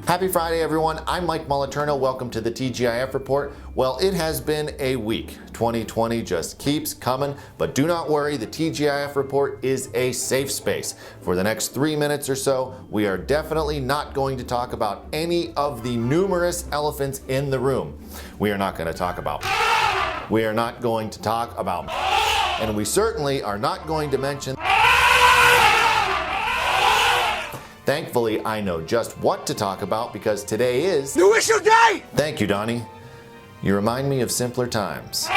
Happy Friday, everyone. I'm Mike Moliterno. Welcome to the TGIF Report. Well, it has been a week. 2020 just keeps coming, but do not worry, the TGIF Report is a safe space. For the next 3 minutes or so, we are definitely not going to talk about any of the numerous elephants in the room. We are not going to talk about. We are not going to talk about. And we certainly are not going to mention. Thankfully, I know just what to talk about because today is New Issue Day! Thank you, Donnie. You remind me of simpler times.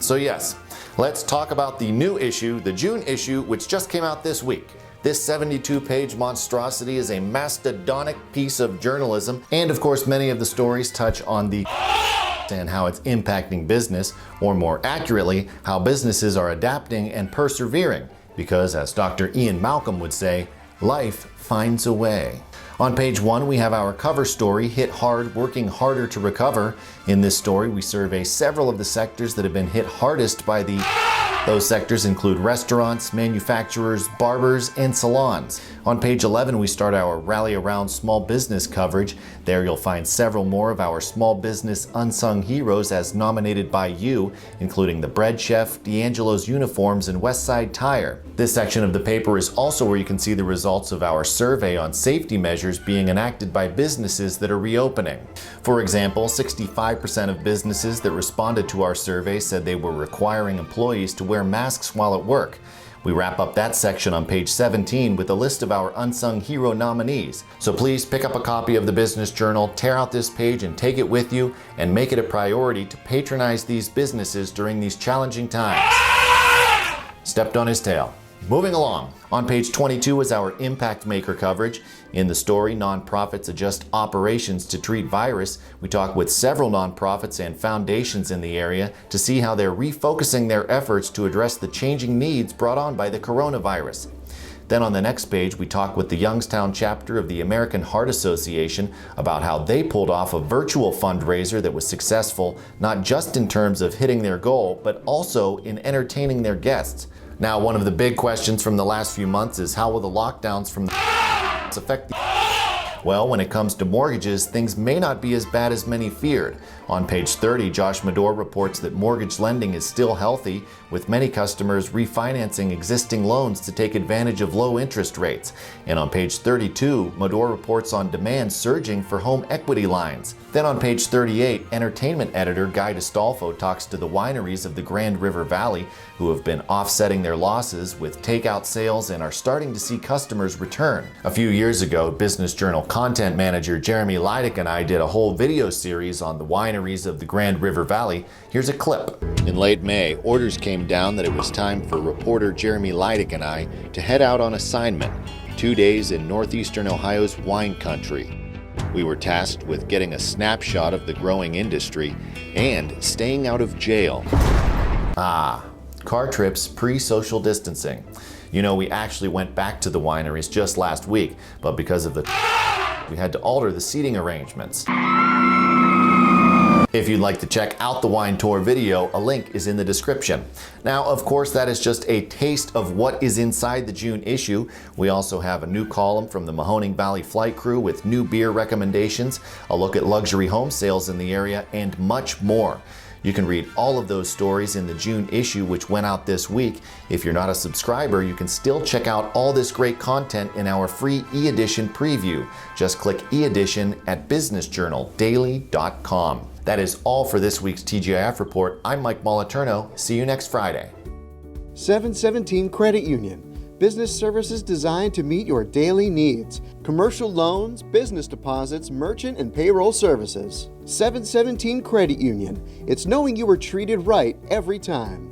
So yes, let's talk about the new issue, the June issue, which just came out this week. This 72-page monstrosity is a mastodonic piece of journalism, and of course many of the stories touch on the and how it's impacting business, or more accurately, how businesses are adapting and persevering, because as Dr. Ian Malcolm would say, life finds a way. On page 1, we have our cover story, Hit Hard, Working Harder to Recover. In this story, we survey several of the sectors that have been hit hardest by the... Those sectors include restaurants, manufacturers, barbers, and salons. On page 11, we start our Rally Around Small Business coverage. There you'll find several more of our small business unsung heroes as nominated by you, including The Bread Chef, D'Angelo's Uniforms, and Westside Tire. This section of the paper is also where you can see the results of our survey on safety measures being enacted by businesses that are reopening. For example, 65% of businesses that responded to our survey said they were requiring employees to wear masks while at work. We wrap up that section on page 17 with a list of our Unsung Hero nominees. So please pick up a copy of the Business Journal, tear out this page and take it with you, and make it a priority to patronize these businesses during these challenging times. Stepped on his tail. Moving along. On page 22 is our Impact Maker coverage. In the story, Nonprofits Adjust Operations to Treat Virus, we talk with several nonprofits and foundations in the area to see how they're refocusing their efforts to address the changing needs brought on by the coronavirus. Then on the next page, we talk with the Youngstown chapter of the American Heart Association about how they pulled off a virtual fundraiser that was successful, not just in terms of hitting their goal, but also in entertaining their guests. Now, one of the big questions from the last few months is how will the lockdowns from the affect the... Well, when it comes to mortgages, things may not be as bad as many feared. On page 30, Josh Medor reports that mortgage lending is still healthy, with many customers refinancing existing loans to take advantage of low interest rates. And on page 32, Medor reports on demand surging for home equity lines. Then on page 38, entertainment editor Guy DeStolfo talks to the wineries of the Grand River Valley who have been offsetting their losses with takeout sales and are starting to see customers return. A few years ago, Business Journal content manager Jeremy Leidick and I did a whole video series on the wineries of the Grand River Valley. Here's a clip. In late May, orders came down that it was time for reporter Jeremy Leidick and I to head out on assignment, 2 days in northeastern Ohio's wine country. We were tasked with getting a snapshot of the growing industry and staying out of jail. Car trips pre-social distancing. You know, we actually went back to the wineries just last week, but because of the we had to alter the seating arrangements. If you'd like to check out the wine tour video, a link is in the description. Now, of course, that is just a taste of what is inside the June issue. We also have a new column from the Mahoning Valley Flight Crew with new beer recommendations, a look at luxury home sales in the area, and much more. You can read all of those stories in the June issue, which went out this week. If you're not a subscriber, you can still check out all this great content in our free e-edition preview. Just click e-edition at businessjournaldaily.com. That is all for this week's TGIF Report. I'm Mike Moliterno. See you next Friday. 717 Credit Union. Business services designed to meet your daily needs. Commercial loans, business deposits, merchant and payroll services. 717 Credit Union. It's knowing you were treated right every time.